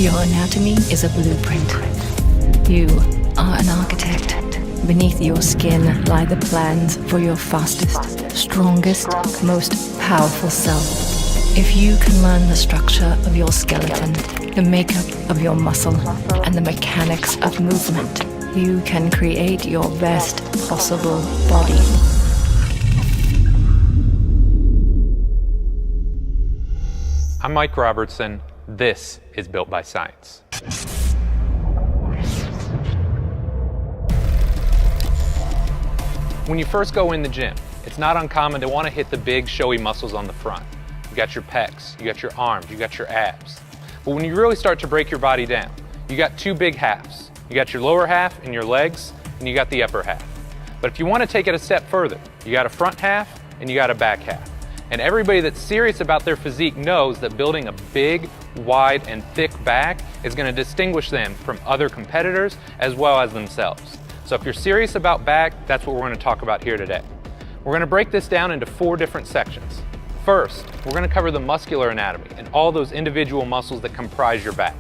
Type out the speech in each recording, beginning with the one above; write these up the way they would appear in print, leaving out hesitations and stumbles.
Your anatomy is a blueprint. You are an architect. Beneath your skin lie the plans for your fastest, strongest, most powerful self. If you can learn the structure of your skeleton, the makeup of your muscle, and the mechanics of movement, you can create your best possible body. I'm Mike Robertson. This is Built by Science. When you first go in the gym, it's not uncommon to want to hit the big showy muscles on the front. You got your pecs, you got your arms, you got your abs. But when you really start to break your body down, you got two big halves. You got your lower half and your legs, and you got the upper half. But if you want to take it a step further, you got a front half and you got a back half. And everybody that's serious about their physique knows that building a big, wide, and thick back is going to distinguish them from other competitors as well as themselves. So if you're serious about back, that's what we're going to talk about here today. We're going to break this down into 4 different sections. First, we're going to cover the muscular anatomy and all those individual muscles that comprise your back.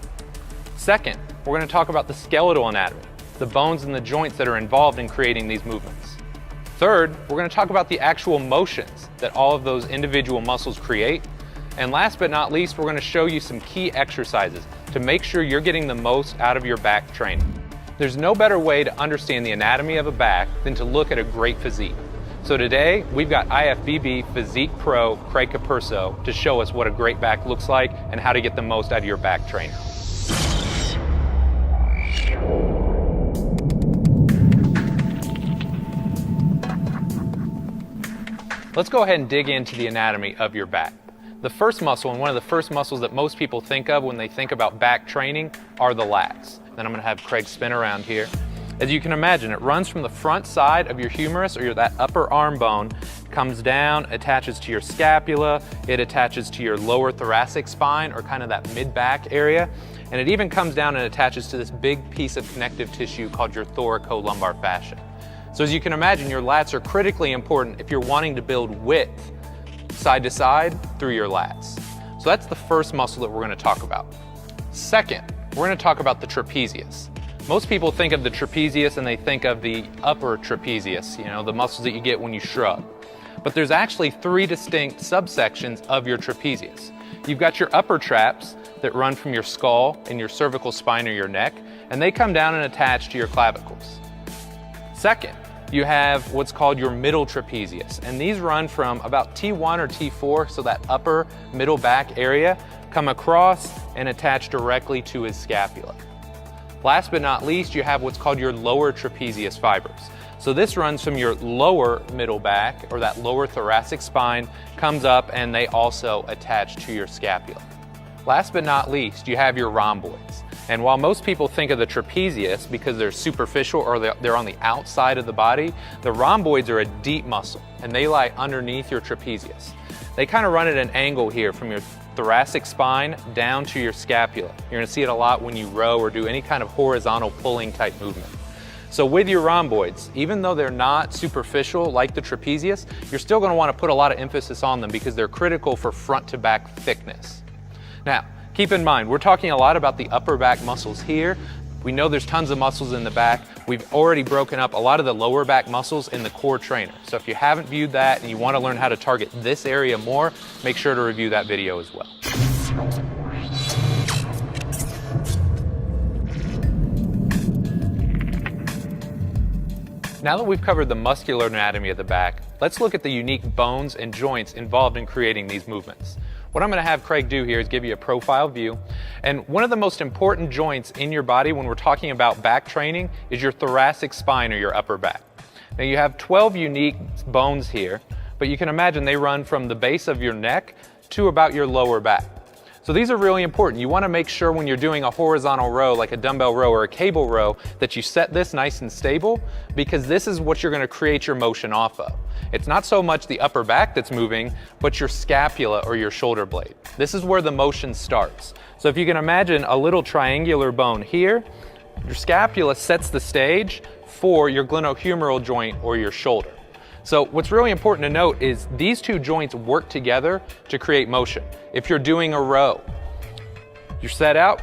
Second, we're going to talk about the skeletal anatomy, the bones and the joints that are involved in creating these movements. Third, we're going to talk about the actual motions that all of those individual muscles create. And last but not least, we're going to show you some key exercises to make sure you're getting the most out of your back training. There's no better way to understand the anatomy of a back than to look at a great physique. So today, we've got IFBB Physique Pro Craig Capurso to show us what a great back looks like and how to get the most out of your back training. Let's go ahead and dig into the anatomy of your back. The first muscle, and one of the first muscles that most people think of when they think about back training, are the lats. Then I'm going to have Craig spin around here. As you can imagine, it runs from the front side of your humerus, or that upper arm bone, comes down, attaches to your scapula, it attaches to your lower thoracic spine, or kind of that mid-back area, and it even comes down and attaches to this big piece of connective tissue called your thoracolumbar fascia. So as you can imagine, your lats are critically important if you're wanting to build width side to side through your lats. So that's the first muscle that we're going to talk about. Second, we're going to talk about the trapezius. Most people think of the trapezius and they think of the upper trapezius, the muscles that you get when you shrug. But there's actually 3 distinct subsections of your trapezius. You've got your upper traps that run from your skull and your cervical spine or your neck, and they come down and attach to your clavicles. Second, you have what's called your middle trapezius, and these run from about T1 or T4, so that upper middle back area, come across and attach directly to his scapula. Last but not least, you have what's called your lower trapezius fibers. So this runs from your lower middle back, or that lower thoracic spine, comes up and they also attach to your scapula. Last but not least, you have your rhomboids. And while most people think of the trapezius because they're superficial or they're on the outside of the body, the rhomboids are a deep muscle and they lie underneath your trapezius. They kind of run at an angle here from your thoracic spine down to your scapula. You're going to see it a lot when you row or do any kind of horizontal pulling type movement. So with your rhomboids, even though they're not superficial like the trapezius, you're still going to want to put a lot of emphasis on them because they're critical for front to back thickness. Now, keep in mind, we're talking a lot about the upper back muscles here. We know there's tons of muscles in the back. We've already broken up a lot of the lower back muscles in the core trainer. So if you haven't viewed that and you want to learn how to target this area more, make sure to review that video as well. Now that we've covered the muscular anatomy of the back, let's look at the unique bones and joints involved in creating these movements. What I'm going to have Craig do here is give you a profile view. And one of the most important joints in your body when we're talking about back training is your thoracic spine or your upper back. Now you have 12 unique bones here, but you can imagine they run from the base of your neck to about your lower back. So these are really important. You want to make sure when you're doing a horizontal row, like a dumbbell row or a cable row, that you set this nice and stable, because this is what you're going to create your motion off of. It's not so much the upper back that's moving, but your scapula or your shoulder blade. This is where the motion starts. So if you can imagine a little triangular bone here, your scapula sets the stage for your glenohumeral joint or your shoulder. So what's really important to note is these two joints work together to create motion. If you're doing a row, you're set out,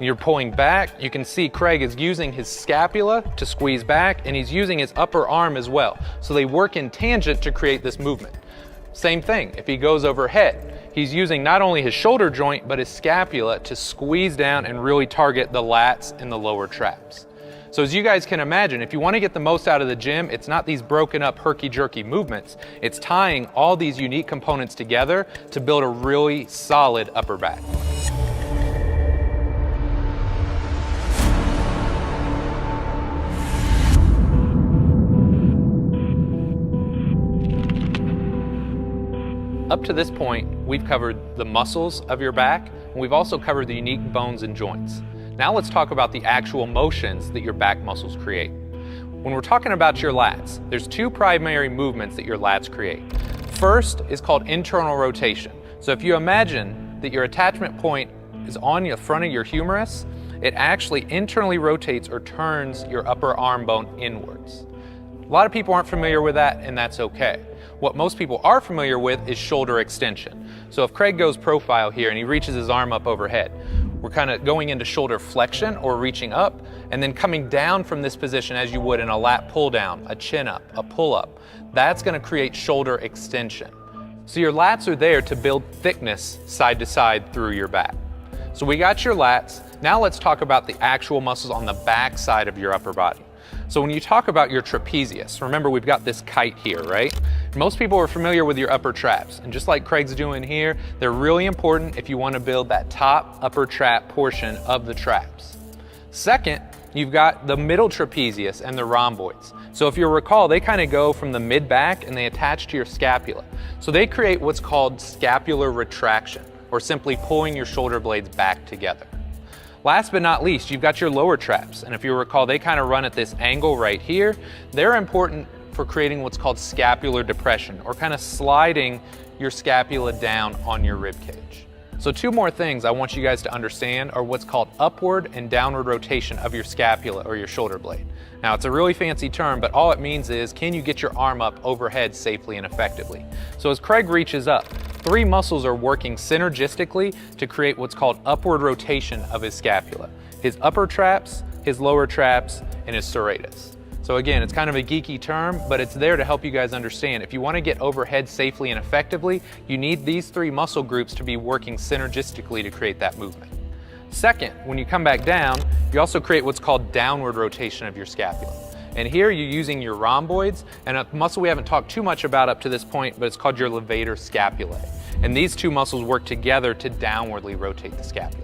When you're pulling back, you can see Craig is using his scapula to squeeze back, and he's using his upper arm as well. So they work in tangent to create this movement. Same thing, if he goes overhead, he's using not only his shoulder joint, but his scapula to squeeze down and really target the lats and the lower traps. So as you guys can imagine, if you want to get the most out of the gym, it's not these broken up herky-jerky movements, it's tying all these unique components together to build a really solid upper back. Up to this point, we've covered the muscles of your back, and we've also covered the unique bones and joints. Now let's talk about the actual motions that your back muscles create. When we're talking about your lats, there's two primary movements that your lats create. First is called internal rotation. So if you imagine that your attachment point is on the front of your humerus, it actually internally rotates or turns your upper arm bone inwards. A lot of people aren't familiar with that, and that's okay. What most people are familiar with is shoulder extension. So if Craig goes profile here and he reaches his arm up overhead, we're kind of going into shoulder flexion or reaching up, and then coming down from this position as you would in a lat pull down, a chin up, a pull up. That's going to create shoulder extension. So your lats are there to build thickness side to side through your back. So we got your lats. Now let's talk about the actual muscles on the back side of your upper body. So when you talk about your trapezius, remember we've got this kite here, right? Most people are familiar with your upper traps, and just like Craig's doing here, they're really important if you want to build that top upper trap portion of the traps. Second, you've got the middle trapezius and the rhomboids. So if you recall, they kind of go from the mid-back and they attach to your scapula. So they create what's called scapular retraction, or simply pulling your shoulder blades back together. Last but not least, you've got your lower traps, and if you recall, they kind of run at this angle right here. They're important for creating what's called scapular depression, or kind of sliding your scapula down on your rib cage. So two more things I want you guys to understand are what's called upward and downward rotation of your scapula or your shoulder blade. Now it's a really fancy term, but all it means is, can you get your arm up overhead safely and effectively? So as Craig reaches up, three muscles are working synergistically to create what's called upward rotation of his scapula. His upper traps, his lower traps, and his serratus. So again, it's kind of a geeky term, but it's there to help you guys understand. If you want to get overhead safely and effectively, you need these three muscle groups to be working synergistically to create that movement. Second, when you come back down, you also create what's called downward rotation of your scapula. And here you're using your rhomboids and a muscle we haven't talked too much about up to this point, but it's called your levator scapulae. And these two muscles work together to downwardly rotate the scapula.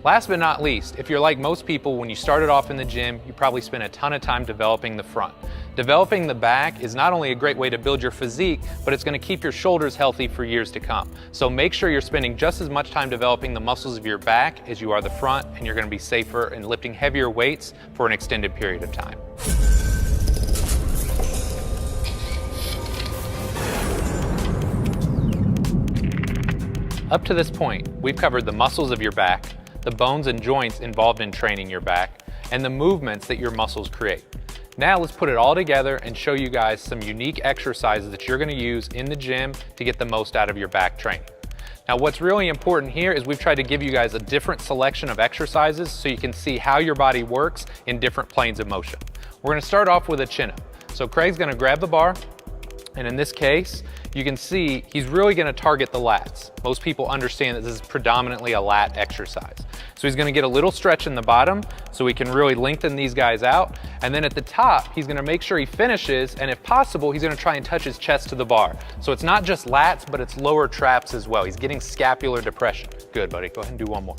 Last but not least, if you're like most people, when you started off in the gym, you probably spent a ton of time developing the front. Developing the back is not only a great way to build your physique, but it's going to keep your shoulders healthy for years to come. So make sure you're spending just as much time developing the muscles of your back as you are the front, and you're going to be safer and lifting heavier weights for an extended period of time. Up to this point, we've covered the muscles of your back, the bones and joints involved in training your back, and the movements that your muscles create. Now let's put it all together and show you guys some unique exercises that you're going to use in the gym to get the most out of your back training. Now what's really important here is we've tried to give you guys a different selection of exercises so you can see how your body works in different planes of motion. We're going to start off with a chin-up. So Craig's going to grab the bar, and in this case, you can see he's really going to target the lats. Most people understand that this is predominantly a lat exercise. So he's going to get a little stretch in the bottom so he can really lengthen these guys out. And then at the top, he's going to make sure he finishes, and if possible, he's going to try and touch his chest to the bar. So it's not just lats, but it's lower traps as well. He's getting scapular depression. Good, buddy. Go ahead and do one more.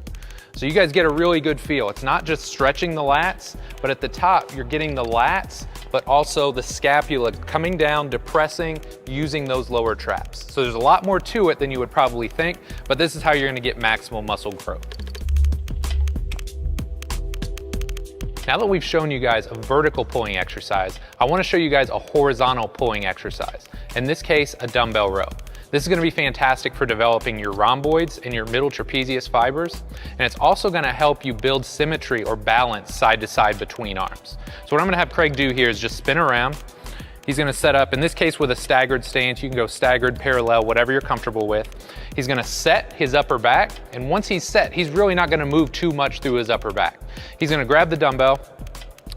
So you guys get a really good feel. It's not just stretching the lats, but at the top, you're getting the lats, but also the scapula coming down, depressing, using those lower traps. So there's a lot more to it than you would probably think, but this is how you're going to get maximal muscle growth. Now that we've shown you guys a vertical pulling exercise, I want to show you guys a horizontal pulling exercise. In this case, a dumbbell row. This is going to be fantastic for developing your rhomboids and your middle trapezius fibers, and it's also going to help you build symmetry or balance side to side between arms. So what I'm going to have Craig do here is just spin around. He's gonna set up, in this case with a staggered stance. You can go staggered, parallel, whatever you're comfortable with. He's gonna set his upper back, and once he's set, he's really not gonna move too much through his upper back. He's gonna grab the dumbbell,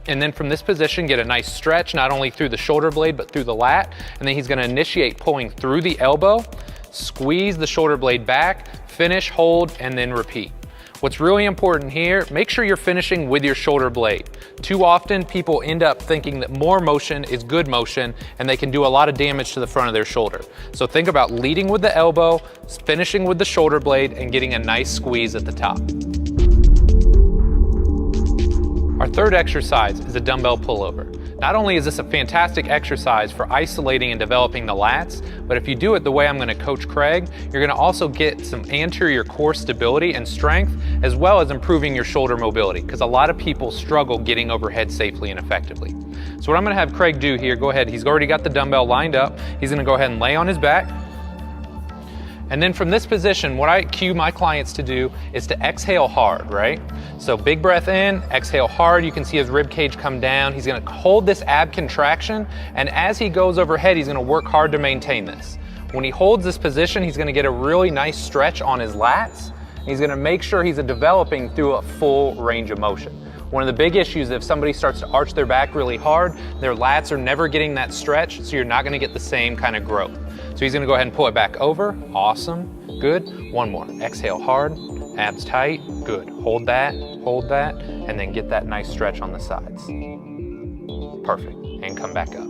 and then from this position, get a nice stretch, not only through the shoulder blade, but through the lat. And then he's gonna initiate pulling through the elbow, squeeze the shoulder blade back, finish, hold, and then repeat. What's really important here, make sure you're finishing with your shoulder blade. Too often, people end up thinking that more motion is good motion, and they can do a lot of damage to the front of their shoulder. So think about leading with the elbow, finishing with the shoulder blade, and getting a nice squeeze at the top. Our third exercise is a dumbbell pullover. Not only is this a fantastic exercise for isolating and developing the lats, but if you do it the way I'm going to coach Craig, you're going to also get some anterior core stability and strength, as well as improving your shoulder mobility, because a lot of people struggle getting overhead safely and effectively. So what I'm going to have Craig do here, go ahead, he's already got the dumbbell lined up. He's going to go ahead and lay on his back. And then from this position, what I cue my clients to do is to exhale hard, right? So big breath in, exhale hard. You can see his rib cage come down. He's gonna hold this ab contraction, and as he goes overhead, he's gonna work hard to maintain this. When he holds this position, he's gonna get a really nice stretch on his lats. He's gonna make sure he's developing through a full range of motion. One of the big issues, if somebody starts to arch their back really hard, their lats are never getting that stretch, so you're not gonna get the same kind of growth. So he's gonna go ahead and pull it back over. Awesome, good. One more, exhale hard, abs tight, good. Hold that, and then get that nice stretch on the sides. Perfect, and come back up.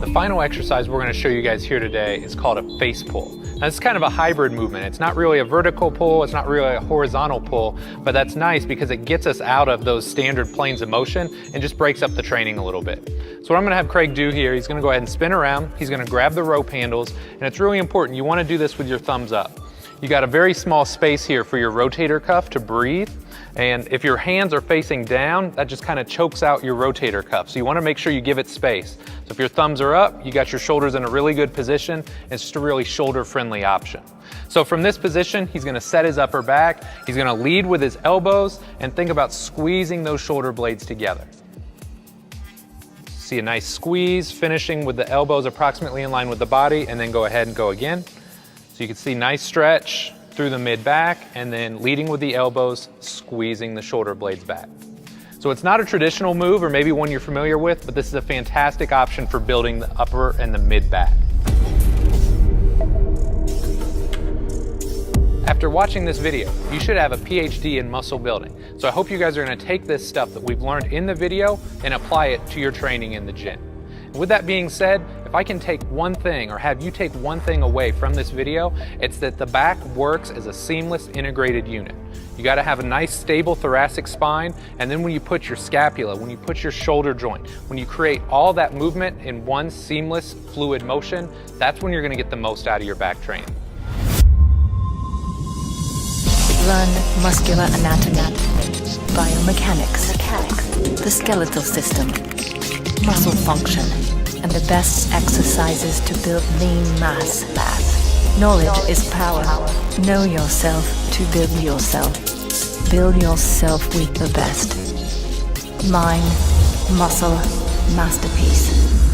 The final exercise we're going to show you guys here today is called a face pull. Now it's kind of a hybrid movement. It's not really a vertical pull, it's not really a horizontal pull, but that's nice because it gets us out of those standard planes of motion and just breaks up the training a little bit. So what I'm going to have Craig do here, he's going to go ahead and spin around, he's going to grab the rope handles, and it's really important, you want to do this with your thumbs up. You got a very small space here for your rotator cuff to breathe. And if your hands are facing down, that just kind of chokes out your rotator cuff. So you want to make sure you give it space. So if your thumbs are up, you got your shoulders in a really good position. It's just a really shoulder-friendly option. So from this position, he's going to set his upper back. He's going to lead with his elbows and think about squeezing those shoulder blades together. See a nice squeeze, finishing with the elbows approximately in line with the body, and then go ahead and go again. So you can see nice stretch through the mid-back, and then leading with the elbows, squeezing the shoulder blades back. So it's not a traditional move, or maybe one you're familiar with, but this is a fantastic option for building the upper and the mid-back. After watching this video, you should have a PhD in muscle building. So I hope you guys are going to take this stuff that we've learned in the video and apply it to your training in the gym. With that being said, if I can take one thing or have you take one thing away from this video, it's that the back works as a seamless integrated unit. You got to have a nice stable thoracic spine, and then when you put your scapula, when you put your shoulder joint, when you create all that movement in one seamless fluid motion, that's when you're going to get the most out of your back training. Learn muscular anatomy, biomechanics, the skeletal system, muscle function, and the best exercises to build lean mass. Knowledge is power. Know yourself to build yourself. Build yourself with the best. Mind, muscle, masterpiece.